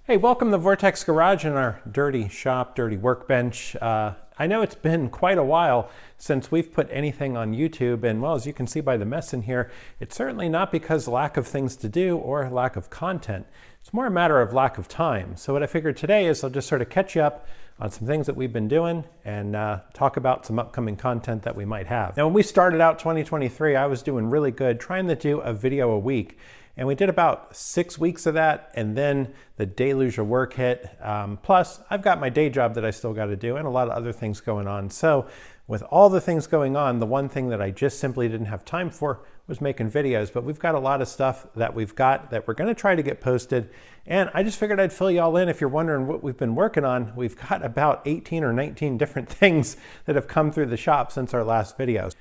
Hey, welcome to Vortex Garage and our dirty shop, dirty workbench. I know it's been quite a while since we've put anything on YouTube, and well, as you can see by the mess in here, it's certainly not because lack of things to do or lack of content. It's more a matter of lack of time. So what I figured today is I'll just sort of catch you up on some things that we've been doing and talk about some upcoming content that we might have. Now, when we started out 2023, I was doing really good, trying to do a video a week. And we did about 6 weeks of that, and then the deluge of work hit. Plus, I've got my day job that I still got to do and a lot of other things going on. So with all the things going on, the one thing that I just simply didn't have time for was making videos. But we've got a lot of stuff that we're going to try to get posted. And I just figured I'd fill you all in. If you're wondering what we've been working on, we've got about 18 or 19 different things that have come through the shop since our last videos.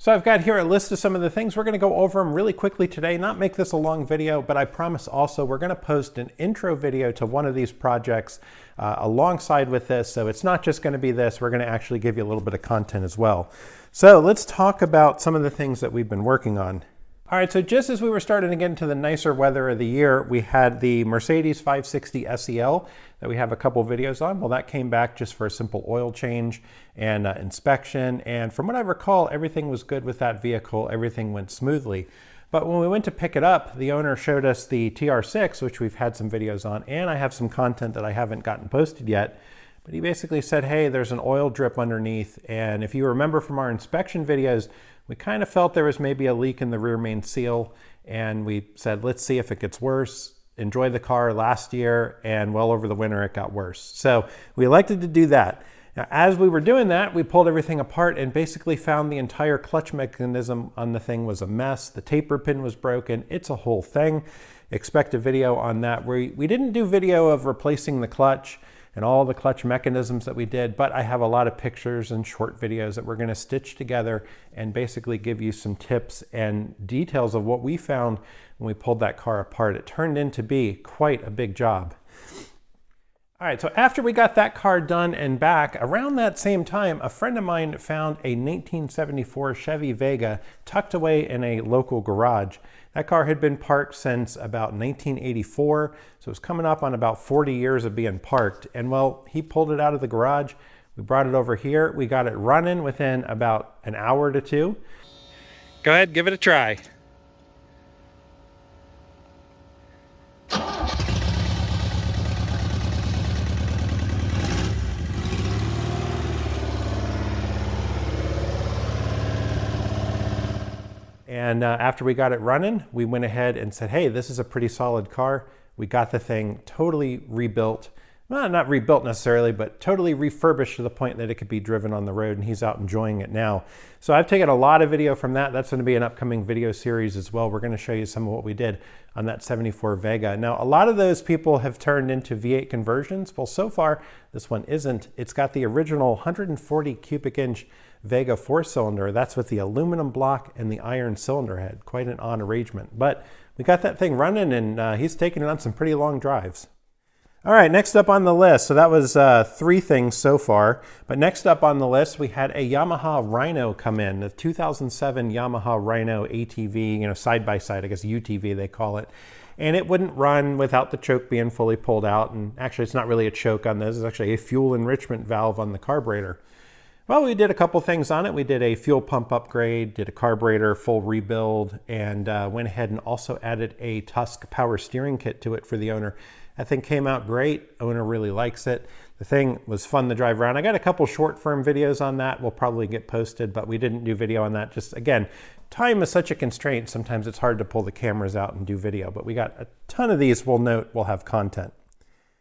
So I've got here a list of some of the things. We're going to go over them really quickly today, not make this a long video, but I promise also we're going to post an intro video to one of these projects alongside with this. So it's not just going to be this, we're going to actually give you a little bit of content as well. So let's talk about some of the things that we've been working on. All right, so just as we were starting to get into the nicer weather of the year, we had the Mercedes 560 SEL that we have a couple videos on. Well, that came back just for a simple oil change and inspection. And from what I recall, everything was good with that vehicle. Everything went smoothly. But when we went to pick it up, the owner showed us the TR6, which we've had some videos on, and I have some content that I haven't gotten posted yet. But he basically said, hey, there's an oil drip underneath. And if you remember from our inspection videos, we kind of felt there was maybe a leak in the rear main seal. And we said, let's see if it gets worse. Enjoy the car last year, and well over the winter it got worse. So we elected to do that. Now, as we were doing that, we pulled everything apart and basically found the entire clutch mechanism on the thing was a mess. The taper pin was broken. It's a whole thing. Expect a video on that. We didn't do video of replacing the clutch and all the clutch mechanisms that we did, but I have a lot of pictures and short videos that we're going to stitch together and basically give you some tips and details of what we found when we pulled that car apart. It turned in to be quite a big job. All right, so after we got that car done and back, around that same time, a friend of mine found a 1974 Chevy Vega tucked away in a local garage. That car had been parked since about 1984, so it was coming up on about 40 years of being parked. And well, he pulled it out of the garage. We brought it over here. We got it running within about an hour to two. Go ahead, give it a try. And after we got it running, we went ahead and said, hey, this is a pretty solid car. We got the thing totally rebuilt. Well, not rebuilt necessarily, but totally refurbished to the point that it could be driven on the road, and he's out enjoying it now. So I've taken a lot of video from that. That's going to be an upcoming video series as well. We're going to show you some of what we did on that 74 Vega. Now, a lot of those people have turned into V8 conversions. Well, so far, this one isn't. It's got the original 140 cubic inch Vega 4-cylinder. That's with the aluminum block and the iron cylinder head. Quite an odd arrangement. But we got that thing running, and he's taking it on some pretty long drives. All right, next up on the list. So that was 3 things so far. But next up on the list, we had a Yamaha Rhino come in, the 2007 Yamaha Rhino ATV, side-by-side, I guess UTV they call it. And it wouldn't run without the choke being fully pulled out. And actually, it's not really a choke on this. It's actually a fuel enrichment valve on the carburetor. Well, we did a couple things on it. We did a fuel pump upgrade, did a carburetor full rebuild, and went ahead and also added a Tusk power steering kit to it for the owner. That thing came out great. Owner really likes it. The thing was fun to drive around. I got a couple short form videos on that. We'll probably get posted, but we didn't do video on that. Just again, time is such a constraint. Sometimes it's hard to pull the cameras out and do video, but we got a ton of these. We'll note we'll have content.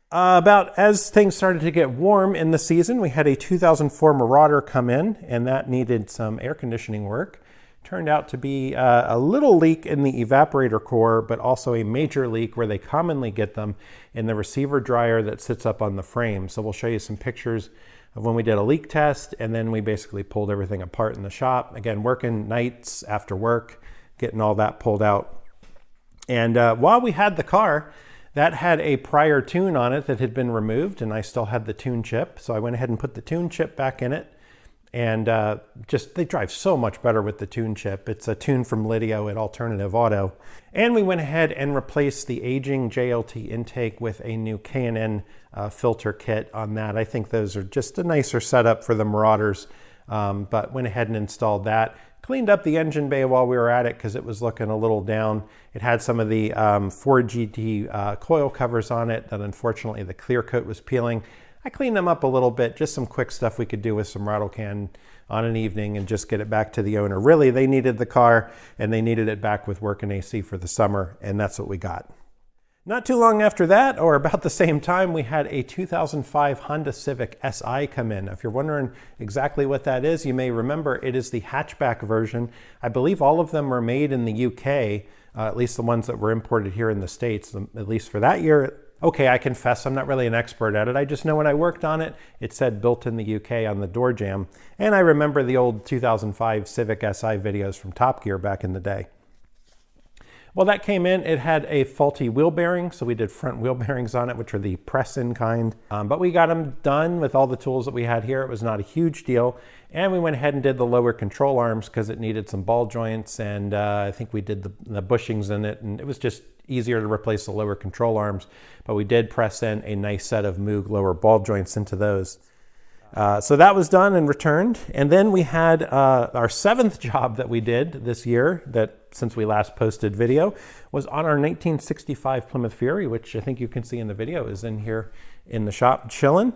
About as things started to get warm in the season, we had a 2004 Marauder come in, and that needed some air conditioning work. Turned out to be a little leak in the evaporator core, but also a major leak where they commonly get them in the receiver dryer that sits up on the frame. So we'll show you some pictures of when we did a leak test, and then we basically pulled everything apart in the shop. Again, working nights after work, getting all that pulled out. And while we had the car, that had a prior tune on it that had been removed, and I still had the tune chip. So I went ahead and put the tune chip back in it. And just they drive so much better with the tune chip. It's a tune from Lideo at Alternative Auto. And we went ahead and replaced the aging JLT intake with a new K&N filter kit on that. I think those are just a nicer setup for the Marauders, but went ahead and installed that. Cleaned up the engine bay while we were at it because it was looking a little down. It had some of the Ford GT coil covers on it that unfortunately the clear coat was peeling. I cleaned them up a little bit, just some quick stuff we could do with some rattle can on an evening and just get it back to the owner. Really, they needed the car and they needed it back with working AC for the summer, and that's what we got. Not too long after that, or about the same time, we had a 2005 Honda Civic Si come in. If you're wondering exactly what that is, you may remember it is the hatchback version. I believe all of them were made in the UK, at least the ones that were imported here in the States, at least for that year. Okay, I confess I'm not really an expert at it. I just know when I worked on it, it said built in the UK on the door jamb. And I remember the old 2005 Civic Si videos from Top Gear back in the day. Well, that came in, it had a faulty wheel bearing, so we did front wheel bearings on it, which are the press-in kind. But we got them done with all the tools that we had here. It was not a huge deal. And we went ahead and did the lower control arms because it needed some ball joints, and I think we did the bushings in it, and it was just easier to replace the lower control arms. But we did press in a nice set of Moog lower ball joints into those. So that was done and returned. And then we had our 7th job that we did this year, that since we last posted video, was on our 1965 Plymouth Fury, which I think you can see in the video is in here in the shop chilling.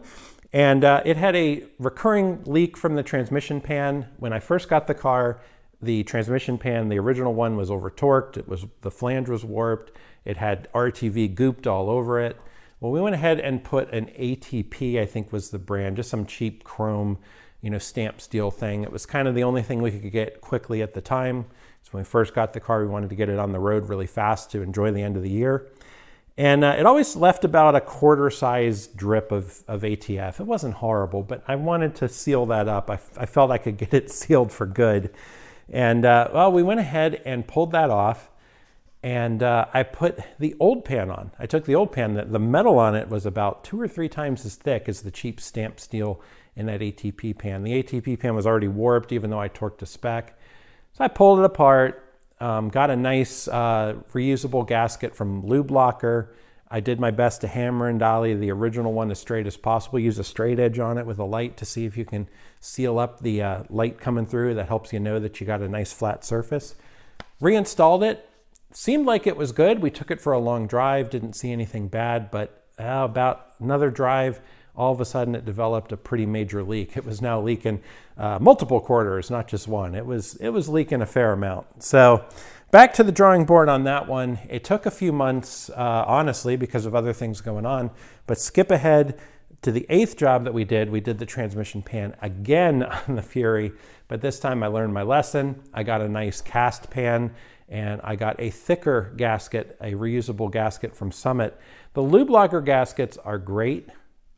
And it had a recurring leak from the transmission pan. When I first got the car, the transmission pan, the original one, was over torqued. The flange was warped. It had RTV gooped all over it. Well, we went ahead and put an ATP, I think was the brand, just some cheap chrome, stamped steel thing. It was kind of the only thing we could get quickly at the time. So when we first got the car, we wanted to get it on the road really fast to enjoy the end of the year. And it always left about a quarter-size drip of ATF. It wasn't horrible, but I wanted to seal that up. I felt I could get it sealed for good. And well, we went ahead and pulled that off. And I put the old pan on. I took the old pan, the metal on it was about 2 or 3 times as thick as the cheap stamped steel in that ATP pan. The ATP pan was already warped, even though I torqued to spec. So I pulled it apart, got a nice reusable gasket from Lube Locker. I did my best to hammer and dolly the original one as straight as possible. Use a straight edge on it with a light to see if you can seal up the light coming through. That helps you know that you got a nice flat surface. Reinstalled it. Seemed like it was good. We took it for a long drive, didn't see anything bad, but about another drive, all of a sudden it developed a pretty major leak. It was now leaking multiple quarters, not just one. It was leaking a fair amount. So back to the drawing board on that one. It took a few months, honestly, because of other things going on, but skip ahead to the 8th job that we did the transmission pan again on the Fury, but this time I learned my lesson. I got a nice cast pan, and I got a thicker gasket, a reusable gasket from Summit. The Lube Locker gaskets are great.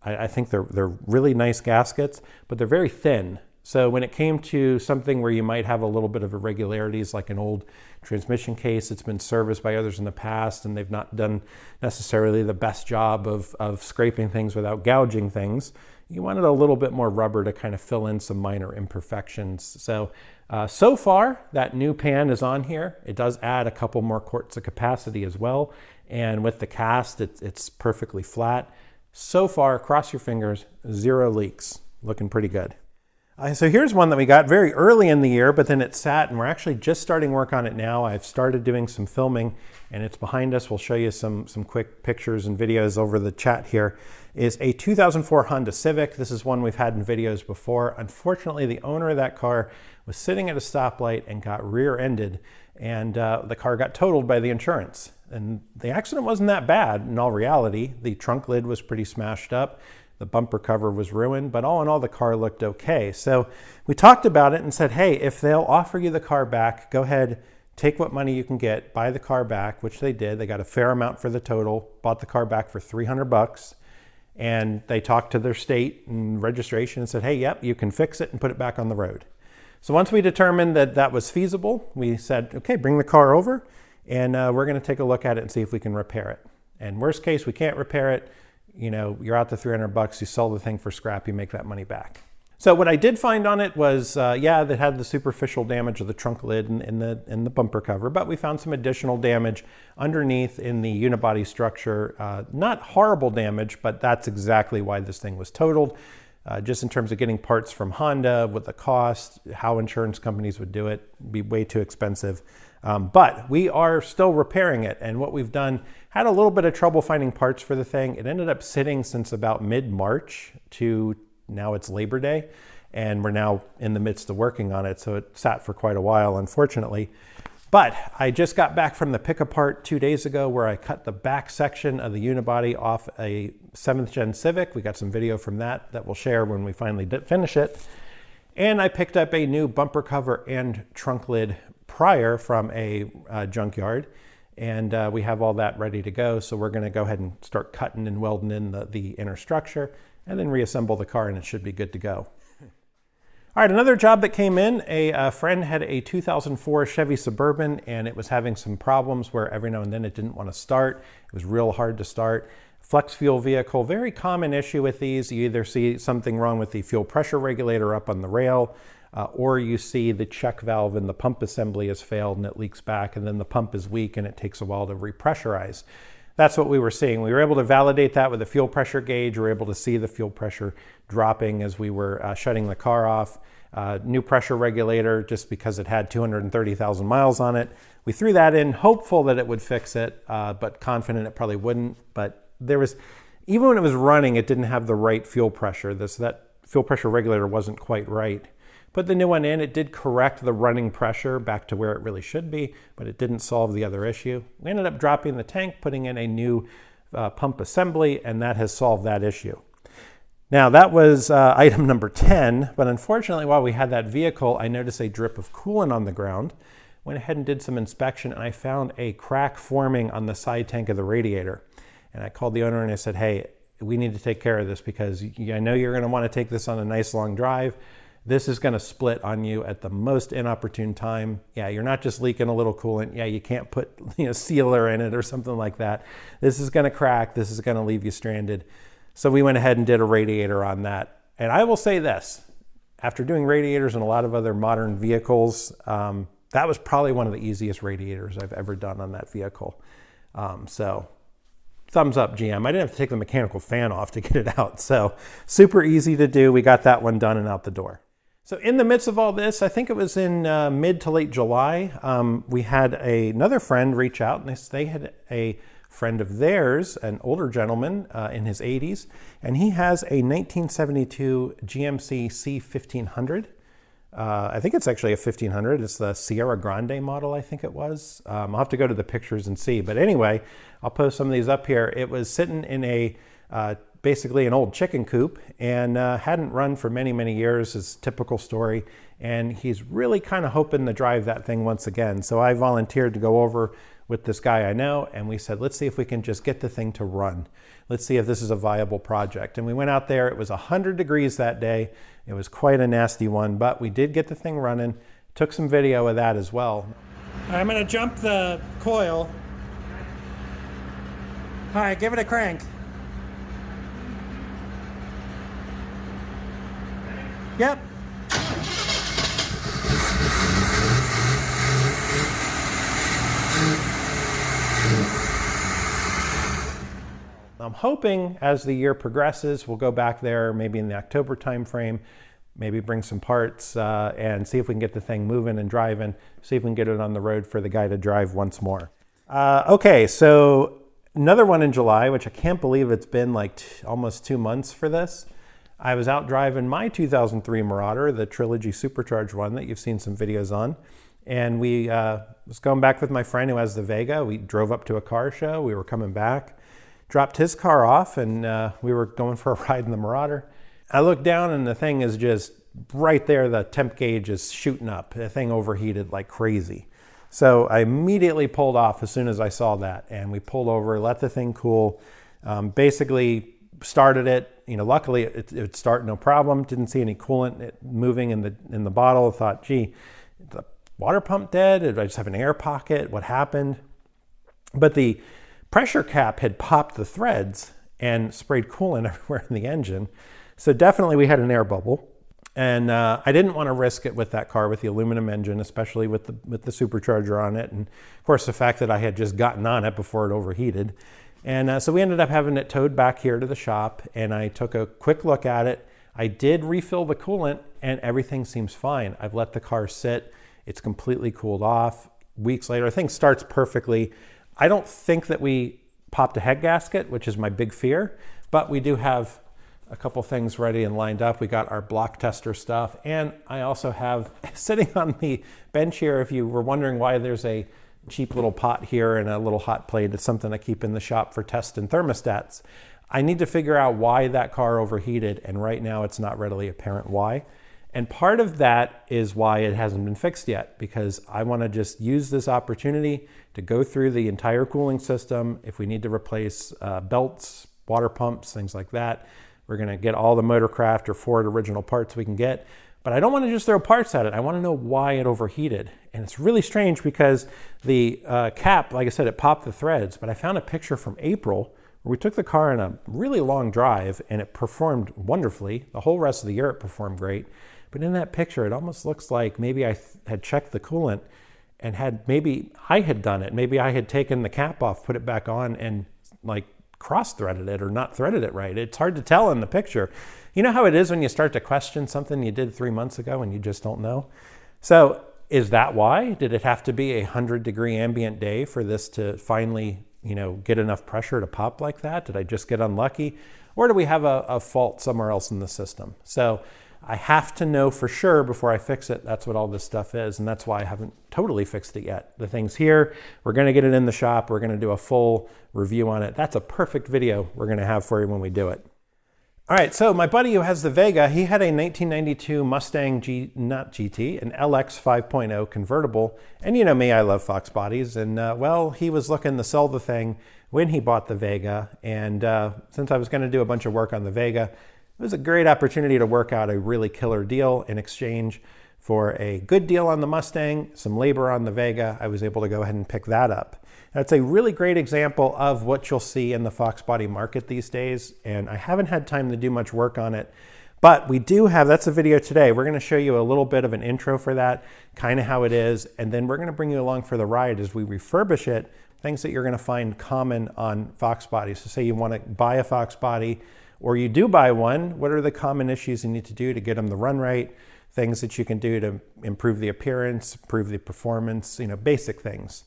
I think they're really nice gaskets, but they're very thin. So when it came to something where you might have a little bit of irregularities, like an old transmission case that's been serviced by others in the past, and they've not done necessarily the best job of scraping things without gouging things, you wanted a little bit more rubber to kind of fill in some minor imperfections. So far, that new pan is on here. It does add a couple more quarts of capacity as well. And with the cast, it's perfectly flat. So far, cross your fingers, 0 leaks. Looking pretty good. So here's one that we got very early in the year, but then it sat, and we're actually just starting work on it now. I've started doing some filming, and it's behind us. We'll show you some quick pictures and videos over the chat here. Is a 2004 Honda Civic. This is one we've had in videos before. Unfortunately, the owner of that car was sitting at a stoplight and got rear-ended, and the car got totaled by the insurance. And the accident wasn't that bad in all reality. The trunk lid was pretty smashed up. The bumper cover was ruined, but all in all, the car looked okay. So we talked about it and said, hey, if they'll offer you the car back, go ahead, take what money you can get, buy the car back, which they did. They got a fair amount for the total, bought the car back for $300. And they talked to their state and registration and said, hey, yep, you can fix it and put it back on the road. So once we determined that that was feasible, we said, okay, bring the car over, and we're going to take a look at it and see if we can repair it. And worst case, we can't repair it. You're out the $300, you sell the thing for scrap, you make that money back. So what I did find on it was, yeah, that had the superficial damage of the trunk lid and the bumper cover, but we found some additional damage underneath in the unibody structure. Not horrible damage, but that's exactly why this thing was totaled. Just in terms of getting parts from Honda, with the cost, how insurance companies would do it, be way too expensive. But we are still repairing it, and what we've done, had a little bit of trouble finding parts for the thing. It ended up sitting since about mid-March to now it's Labor Day, and we're now in the midst of working on it, so it sat for quite a while, unfortunately. But I just got back from the pick apart 2 days ago where I cut the back section of the unibody off a 7th gen Civic. We got some video from that we'll share when we finally finish it. And I picked up a new bumper cover and trunk lid prior from a junkyard. And we have all that ready to go. So we're gonna go ahead and start cutting and welding in the inner structure and then reassemble the car, and it should be good to go. All right, another job that came in, a friend had a 2004 Chevy Suburban, and it was having some problems where every now and then it didn't want to start. It was real hard to start. Flex fuel vehicle, very common issue with these. You either see something wrong with the fuel pressure regulator up on the rail, or you see the check valve in the pump assembly has failed and it leaks back, and then the pump is weak and it takes a while to repressurize. That's what we were seeing. We were able to validate that with a fuel pressure gauge. We were able to see the fuel pressure dropping as we were shutting the car off. New pressure regulator, just because it had 230,000 miles on it. We threw that in, hopeful that it would fix it, but confident it probably wouldn't. But there was, even when it was running, it didn't have the right fuel pressure. That fuel pressure regulator wasn't quite right. Put the new one in, it did correct the running pressure back to where it really should be, but it didn't solve the other issue. We ended up dropping the tank, putting in a new pump assembly, and that has solved that issue. Now that was item number 10, but unfortunately while we had that vehicle, I noticed a drip of coolant on the ground. Went ahead and did some inspection, and I found a crack forming on the side tank of the radiator. And I called the owner and I said, hey, we need to take care of this because I know you're gonna wanna take this on a nice long drive. This is gonna split on you at the most inopportune time. Yeah, you're not just leaking a little coolant. Yeah, you can't put sealer in it or something like that. This is gonna crack, this is gonna leave you stranded. So we went ahead and did a radiator on that. And I will say this, after doing radiators in a lot of other modern vehicles, that was probably one of the easiest radiators I've ever done on that vehicle. So thumbs up, GM. I didn't have to take the mechanical fan off to get it out. So super easy to do. We got that one done and out the door. So in the midst of all this, I think it was in mid to late July, we had another friend reach out, and they had a friend of theirs, an older gentleman in his 80s, and he has a 1972 GMC C1500. I think it's actually a 1500. It's the Sierra Grande model, I think it was. I'll have to go to the pictures and see. But anyway, I'll post some of these up here. It was sitting in a basically an old chicken coop and hadn't run for many, many years, his typical story. And he's really kind of hoping to drive that thing once again. So I volunteered to go over with this guy I know, and we said, let's see if we can just get the thing to run. Let's see if this is a viable project. And we went out there. It was 100 degrees that day. It was quite a nasty one, but we did get the thing running. Took some video of that as well. I'm gonna jump the coil. All right, give it a crank. Yep. I'm hoping as the year progresses, we'll go back there maybe in the October timeframe, maybe bring some parts and see if we can get the thing moving and driving, see if we can get it on the road for the guy to drive once more. Okay, so another one in July, which I can't believe it's been like almost 2 months for this. I was out driving my 2003 Marauder, the Trilogy Supercharged one that you've seen some videos on. And we was going back with my friend who has the Vega. We drove up to a car show. We were coming back, dropped his car off, and we were going for a ride in the Marauder. I looked down and the thing is just right there. The temp gauge is shooting up. The thing overheated like crazy. So I immediately pulled off as soon as I saw that. And we pulled over, let the thing cool, basically started it. Luckily it would start no problem. Didn't see any coolant moving in the bottle. I thought, gee, the water pump dead? Did I just have an air pocket? What happened? But the pressure cap had popped the threads and sprayed coolant everywhere in the engine. So definitely we had an air bubble. And I didn't want to risk it with that car with the aluminum engine, especially with the supercharger on it. And of course, the fact that I had just gotten on it before it overheated. And so we ended up having it towed back here to the shop, and I took a quick look at it. I did refill the coolant, and everything seems fine. I've let the car sit. It's completely cooled off. Weeks later, things starts perfectly. I don't think that we popped a head gasket, which is my big fear, but we do have a couple things ready and lined up. We got our block tester stuff, and I also have sitting on the bench here, if you were wondering why there's a cheap little pot here and a little hot plate, it's something I keep in the shop for testing thermostats. I need to figure out why that car overheated, and right now it's not readily apparent why. And part of that is why it hasn't been fixed yet, because I want to just use this opportunity to go through the entire cooling system. If we need to replace belts, water pumps, things like that, we're going to get all the Motorcraft or Ford original parts we can get. But I don't want to just throw parts at it. I want to know why it overheated. And it's really strange because the cap, like I said, it popped the threads. But I found a picture from April where we took the car on a really long drive and it performed wonderfully. The whole rest of the year it performed great. But in that picture, it almost looks like maybe I had checked the coolant and maybe I had done it. Maybe I had taken the cap off, put it back on, and like cross-threaded it or not threaded it right. It's hard to tell in the picture. You know how it is when you start to question something you did 3 months ago and you just don't know? So is that why? Did it have to be a 100-degree ambient day for this to finally, get enough pressure to pop like that? Did I just get unlucky? Or do we have a fault somewhere else in the system? So I have to know for sure before I fix it. That's what all this stuff is, and that's why I haven't totally fixed it yet. The thing's here. We're going to get it in the shop. We're going to do a full review on it. That's a perfect video we're going to have for you when we do it. All right, so my buddy who has the Vega, he had a 1992 Mustang not GT, an LX 5.0 convertible. And you know me, I love Fox bodies. And well, he was looking to sell the thing when he bought the Vega. And since I was going to do a bunch of work on the Vega, it was a great opportunity to work out a really killer deal in exchange for a good deal on the Mustang, some labor on the Vega. I was able to go ahead and pick that up. That's a really great example of what you'll see in the Fox body market these days, and I haven't had time to do much work on it, but we do have, that's a video today. We're going to show you a little bit of an intro for that, kind of how it is, and then we're going to bring you along for the ride as we refurbish it, things that you're going to find common on Fox bodies. So say you want to buy a Fox body, or you do buy one, what are the common issues you need to do to get them to run right? Things that you can do to improve the appearance, improve the performance, basic things.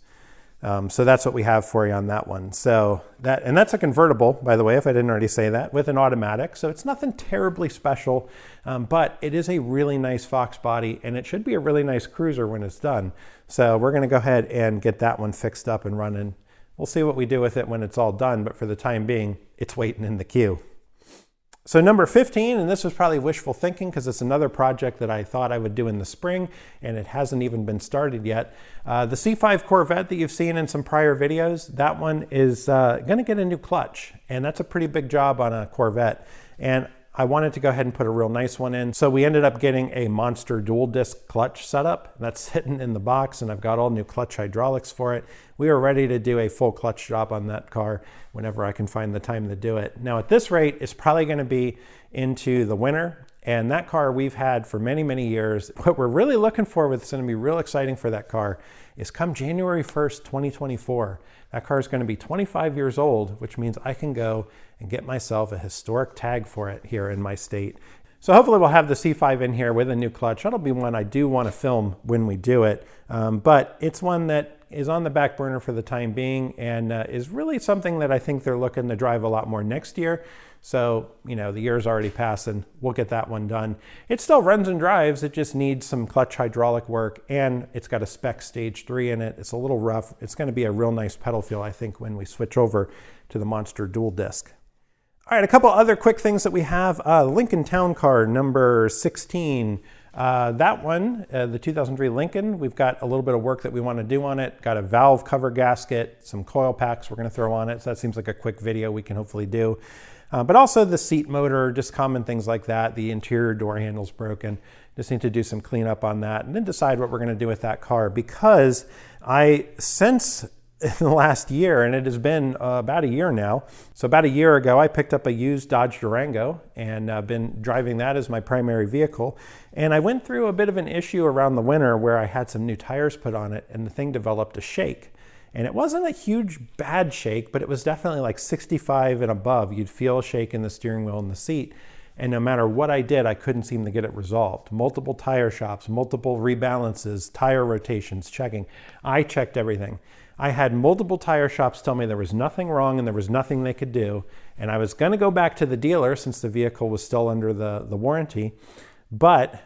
So that's what we have for you on that one. So that's a convertible, by the way, if I didn't already say that, with an automatic. So it's nothing terribly special, but it is a really nice Fox body, and it should be a really nice cruiser when it's done. So we're going to go ahead and get that one fixed up and running. We'll see what we do with it when it's all done, but for the time being, it's waiting in the queue. So number 15, and this was probably wishful thinking because it's another project that I thought I would do in the spring, and it hasn't even been started yet. The C5 Corvette that you've seen in some prior videos, that one is going to get a new clutch, and that's a pretty big job on a Corvette. And I wanted to go ahead and put a real nice one in. So we ended up getting a monster dual disc clutch setup. That's sitting in the box, and I've got all new clutch hydraulics for it. We are ready to do a full clutch job on that car whenever I can find the time to do it. Now at this rate, it's probably going to be into the winter, and that car we've had for many, many years. What we're really looking for, what's going to be real exciting for that car, is come January 1st, 2024. That car is going to be 25 years old, which means I can go and get myself a historic tag for it here in my state. So hopefully we'll have the C5 in here with a new clutch. That'll be one I do want to film when we do it, but it's one that is on the back burner for the time being, and is really something that I think they're looking to drive a lot more next year. So, the year's already passed, and we'll get that one done. It still runs and drives. It just needs some clutch hydraulic work, and it's got a spec stage 3 in it. It's a little rough. It's going to be a real nice pedal feel, I think, when we switch over to the monster dual disc. All right, a couple other quick things that we have. Lincoln Town Car number 16. That one, the 2003 Lincoln, we've got a little bit of work that we want to do on it. Got a valve cover gasket, some coil packs we're going to throw on it. So that seems like a quick video we can hopefully do. But also the seat motor, just common things like that. The interior door handle's broken. Just need to do some cleanup on that and then decide what we're going to do with that car, because since in the last year, and it has been about a year now. So about a year ago, I picked up a used Dodge Durango and been driving that as my primary vehicle. And I went through a bit of an issue around the winter where I had some new tires put on it and the thing developed a shake. And it wasn't a huge bad shake, but it was definitely like 65 and above. You'd feel a shake in the steering wheel and the seat. And no matter what I did, I couldn't seem to get it resolved. Multiple tire shops, multiple rebalances, tire rotations, checking. I checked everything. I had multiple tire shops tell me there was nothing wrong and there was nothing they could do. And I was going to go back to the dealer since the vehicle was still under the warranty. But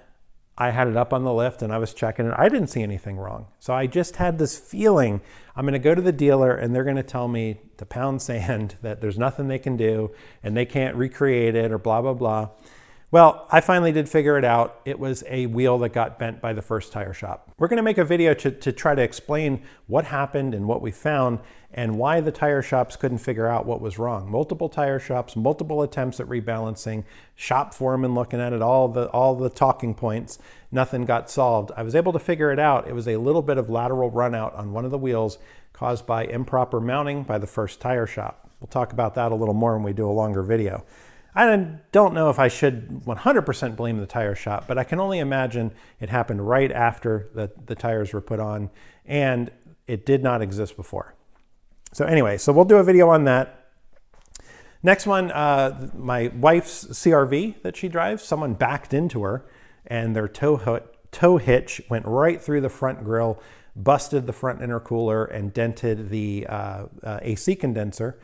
I had it up on the lift and I was checking it. I didn't see anything wrong. So I just had this feeling I'm going to go to the dealer and they're going to tell me to pound sand, that there's nothing they can do and they can't recreate it or blah, blah, blah. Well, I finally did figure it out. It was a wheel that got bent by the first tire shop. We're going to make a video to try to explain what happened and what we found and why the tire shops couldn't figure out what was wrong. Multiple tire shops, multiple attempts at rebalancing, shop foreman looking at it, all the talking points, nothing got solved. I was able to figure it out. It was a little bit of lateral run out on one of the wheels caused by improper mounting by the first tire shop. We'll talk about that a little more when we do a longer video. I don't know if I should 100% blame the tire shop, but I can only imagine it happened right after the tires were put on and it did not exist before. So anyway, so we'll do a video on that. Next one, my wife's CRV that she drives, someone backed into her and their tow hitch went right through the front grille, busted the front intercooler and dented the AC condenser.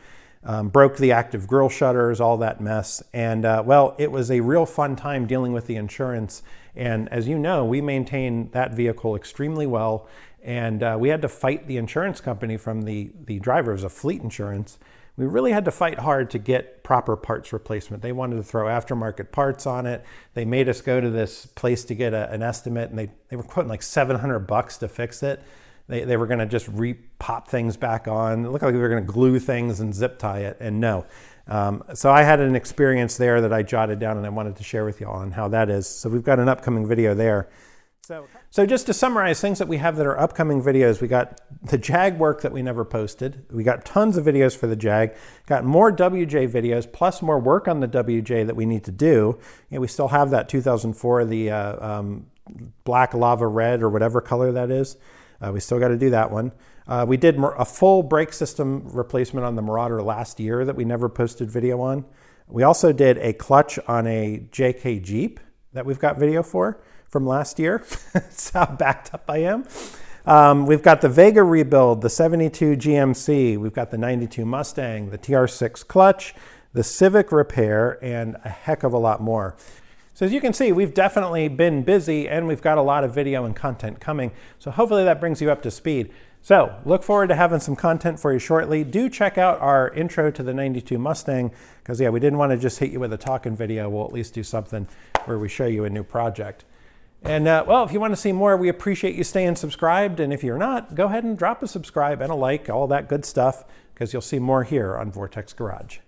Broke the active grille shutters, all that mess. And well, it was a real fun time dealing with the insurance. And as you know, we maintain that vehicle extremely well. And we had to fight the insurance company from the drivers of fleet insurance. We really had to fight hard to get proper parts replacement. They wanted to throw aftermarket parts on it. They made us go to this place to get an estimate, and they were quoting like $700 to fix it. They were going to just pop things back on. It looked like we were going to glue things and zip tie it, and no. So I had an experience there that I jotted down and I wanted to share with you all on how that is. So we've got an upcoming video there. So just to summarize things that we have that are upcoming videos, we got the Jag work that we never posted. We got tons of videos for the Jag, got more WJ videos, plus more work on the WJ that we need to do. And we still have that 2004, the black lava red or whatever color that is. We still got to do that one. We did a full brake system replacement on the Marauder last year that we never posted video on. We also did a clutch on a JK Jeep that we've got video for from last year. That's how backed up I am. We've got the Vega rebuild, the 72 GMC. We've got the 92 Mustang, the TR6 clutch, the Civic repair, and a heck of a lot more. So as you can see, we've definitely been busy and we've got a lot of video and content coming. So hopefully that brings you up to speed. So look forward to having some content for you shortly. Do check out our intro to the 92 Mustang because yeah, we didn't want to just hit you with a talking video. We'll at least do something where we show you a new project. And well, if you want to see more, we appreciate you staying subscribed. And if you're not, go ahead and drop a subscribe and a like, all that good stuff, because you'll see more here on Vortex Garage.